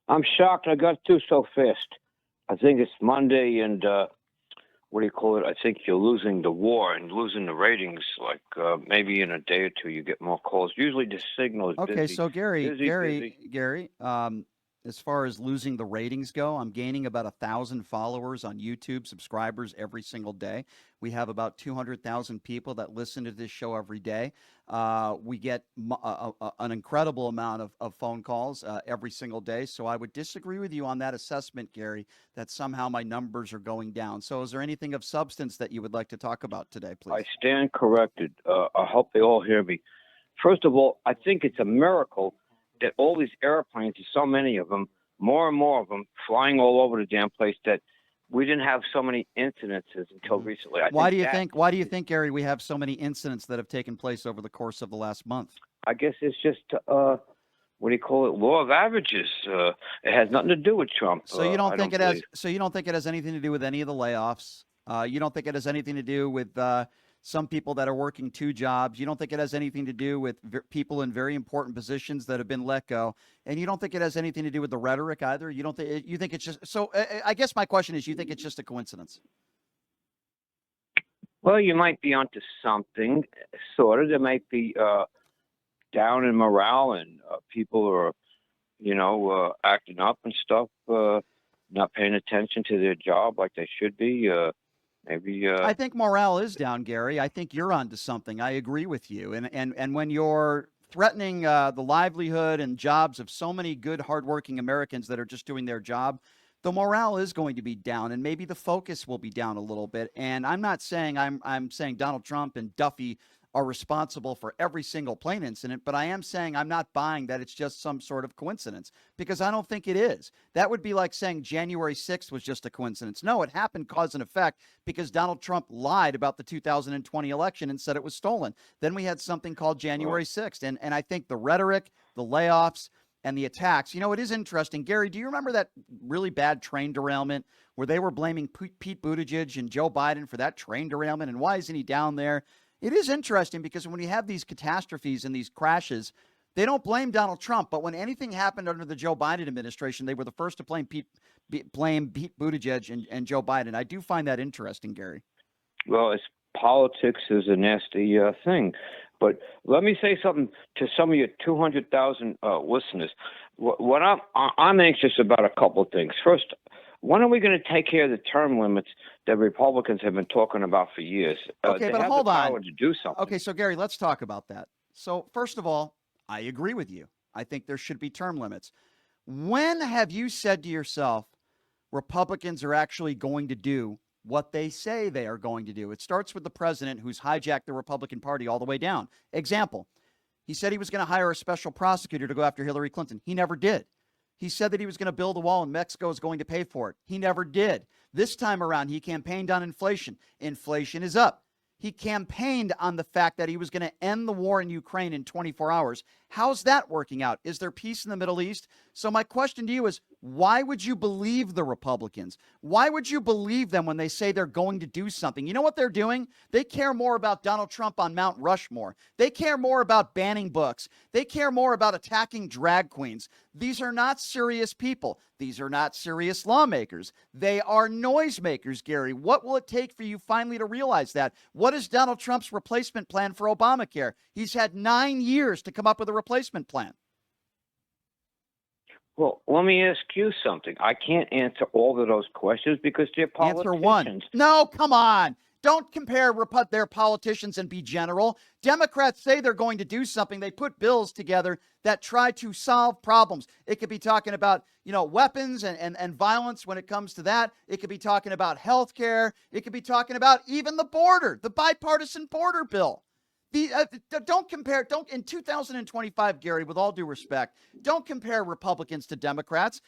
I'm shocked I got through so fast. I think it's Monday, and what do you call it? I think you're losing the war and losing the ratings. Like maybe in a day or two, you get more calls. Usually, the signal is Okay, busy, so Gary, busy, Gary, busy. Gary, as far as losing the ratings go, I'm gaining about 1,000 followers on YouTube, subscribers every single day. We have about 200,000 people that listen to this show every day. We get an incredible amount of phone calls every single day. So I would disagree with you on that assessment, Gary, that somehow my numbers are going down. So is there anything of substance that you would like to talk about today, I please? stand corrected. I hope they all hear me. First of all, I think it's a miracle that all these airplanes, there's so many of them, more and more of them, flying all over the damn place, that we didn't have so many incidences until Mhm. recently. I Why think do you that think? Why do you think, Gary, we have so many incidents that have taken place over the course of the last month? I guess it's just what do you call it? Law of averages. It has nothing to do with Trump. So you don't I think don't it has? believe. So you don't think it has anything to do with any of the layoffs? You don't think it has anything to do with some people that are working two jobs? You don't think it has anything to do with people in very important positions that have been let go? And you don't think it has anything to do with the rhetoric either? You don't think? You think it's just? So I guess my question is, you think it's just a coincidence? Well, you might be onto something, sort of. There might be down in morale, and people are, acting up and stuff, not paying attention to their job like they should be. Maybe. I think morale is down, Gary. I think you're onto something. I agree with you. And when you're threatening the livelihood and jobs of so many good, hardworking Americans that are just doing their job, the morale is going to be down, and maybe the focus will be down a little bit. And I'm not saying I'm saying Donald Trump and Duffy are responsible for every single plane incident, but I am saying I'm not buying that it's just some sort of coincidence because I don't think it is. That would be like saying January 6th was just a coincidence. No, it happened cause and effect because Donald Trump lied about the 2020 election and said it was stolen. Then we had something called Well, January 6th. And I think the rhetoric, the layoffs, and the attacks. It is interesting. Gary, do you remember that really bad train derailment where they were blaming Pete Buttigieg and Joe Biden for that train derailment? And why isn't he down there? It is interesting because when you have these catastrophes and these crashes, they don't blame Donald Trump. But when anything happened under the Joe Biden administration, they were the first to blame Pete Buttigieg and Joe Biden. I do find that interesting, Gary. well, it's politics is a nasty thing. But let me say something to some of your 200,000 listeners. What I'm anxious about a couple of things. First, when are we going to take care of the term limits that Republicans have been talking about for years? Okay, They but have the hold on. power to do something. Okay, so Gary, let's talk about that. So, first of all, I agree with you. I think there should be term limits. When have you said to yourself, Republicans are actually going to do what they say they are going to do? It starts with the president who's hijacked the Republican Party all the way down. Example, he said he was going to hire a special prosecutor to go after Hillary Clinton. He never did. He said that he was going to build a wall and Mexico is going to pay for it. He never did. This time around, he campaigned on inflation. Inflation is up. He campaigned on the fact that he was going to end the war in Ukraine in 24 hours. How's that working out? Is there peace in the Middle East? So, my question to you is why would you believe the Republicans? Why would you believe them when they say they're going to do something? You know what they're doing? They care more about Donald Trump on Mount Rushmore. They care more about banning books. They care more about attacking drag queens. These are not serious people. These are not serious lawmakers. They are noisemakers, Gary. What will it take for you finally to realize that? What is Donald Trump's replacement plan for Obamacare? He's had 9 years to come up with a replacement plan. Well, let me ask you something. I can't answer all of those questions because they're Answer one. politicians. No, come on. Don't compare their politicians and be general. Democrats say they're going to do something. They put bills together that try to solve problems. It could be talking about, weapons and violence when it comes to that. It could be talking about health care. It could be talking about even the border, the bipartisan border bill. Don't compare, don't in 2025, Gary, with all due respect, don't compare Republicans to Democrats.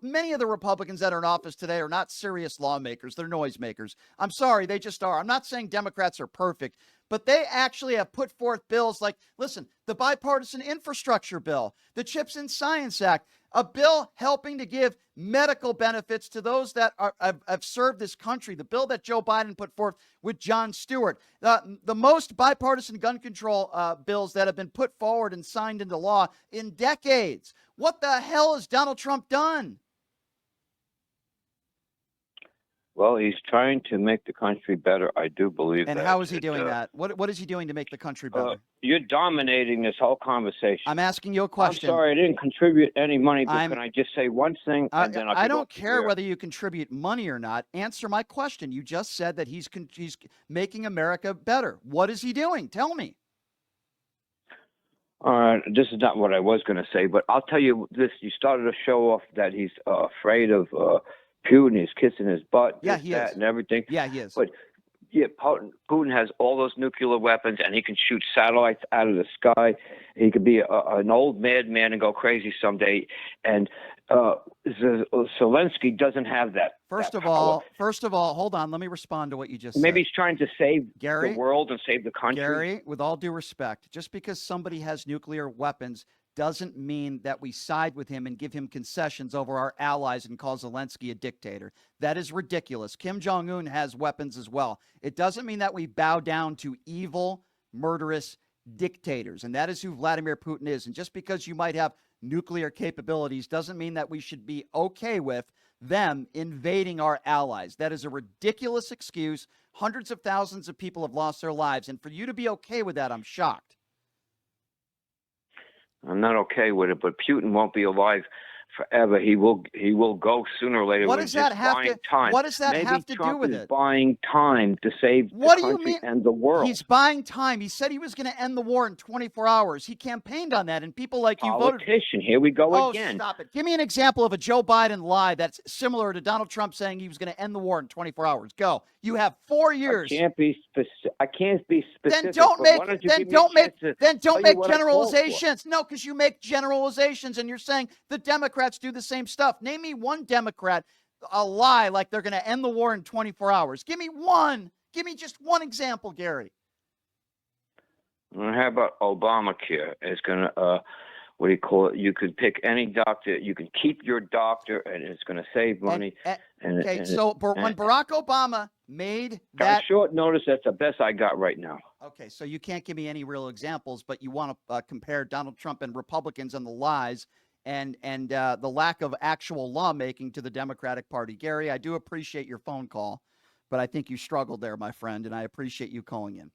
Many of the Republicans that are in office today are not serious lawmakers. They're noisemakers. I'm sorry, they just are. I'm not saying Democrats are perfect, but they actually have put forth bills like, listen, the bipartisan infrastructure bill, the Chips and Science Act, a bill helping to give medical benefits to those that have served this country, the bill that Joe Biden put forth with Jon Stewart, the most bipartisan gun control bills that have been put forward and signed into law in decades. What the hell has Donald Trump done? Well, he's trying to make the country better. I do believe that. And how is he doing that? What is he doing to make the country better? You're dominating this whole conversation. I'm asking you a question. I'm sorry, I didn't contribute any money, but can I just say one thing? And then I don't care whether you contribute money or not. Answer my question. You just said that he's making America better. What is he doing? Tell me. All right, this is not what I was going to say, but I'll tell you this. You started to show off that he's afraid of Putin. He's kissing his butt, yeah, he is, and everything. Yeah, he is. But yeah, Putin has all those nuclear weapons, and he can shoot satellites out of the sky. He could be an old madman and go crazy someday. And Zelensky doesn't have that. First of all, hold on. Let me respond to what you just said. Maybe he's trying to save Gary, the world and save the country. Gary, with all due respect, just because somebody has nuclear weapons doesn't mean that we side with him and give him concessions over our allies and call Zelensky a dictator. That is ridiculous. Kim Jong-un has weapons as well. It doesn't mean that we bow down to evil, murderous dictators, and that is who Vladimir Putin is. And just because you might have nuclear capabilities doesn't mean that we should be okay with them invading our allies. That is a ridiculous excuse. Hundreds of thousands of people have lost their lives, and for you to be okay with that, I'm shocked. I'm not okay with it, but Putin won't be alive forever. He will go sooner or later. What does that have to? Time. What does that Maybe have to Trump do with is it? Buying time to save what the do you country mean? and the world. He's buying time. He said he was going to end the war in 24 hours. He campaigned on that, and people like you voted. Politician, here we go again. Stop it! Give me an example of a Joe Biden lie that's similar to Donald Trump saying he was going to end the war in 24 hours. Go. You have 4 years. I can't be specific. Then don't make generalizations. No, because you make generalizations, and you're saying the Democrats do the same stuff. Name me one Democrat, a lie like they're going to end the war in 24 hours. Give me one. Give me just one example, Gary. Well, how about Obamacare? It's going to, what do you call it? You could pick any doctor. You can keep your doctor, and it's going to save money. When Barack Obama made that short notice, that's the best I got right now. Okay, so you can't give me any real examples, but you want to compare Donald Trump and Republicans and the lies and the lack of actual lawmaking to the Democratic Party. Gary, I do appreciate your phone call, but I think you struggled there, my friend, and I appreciate you calling in.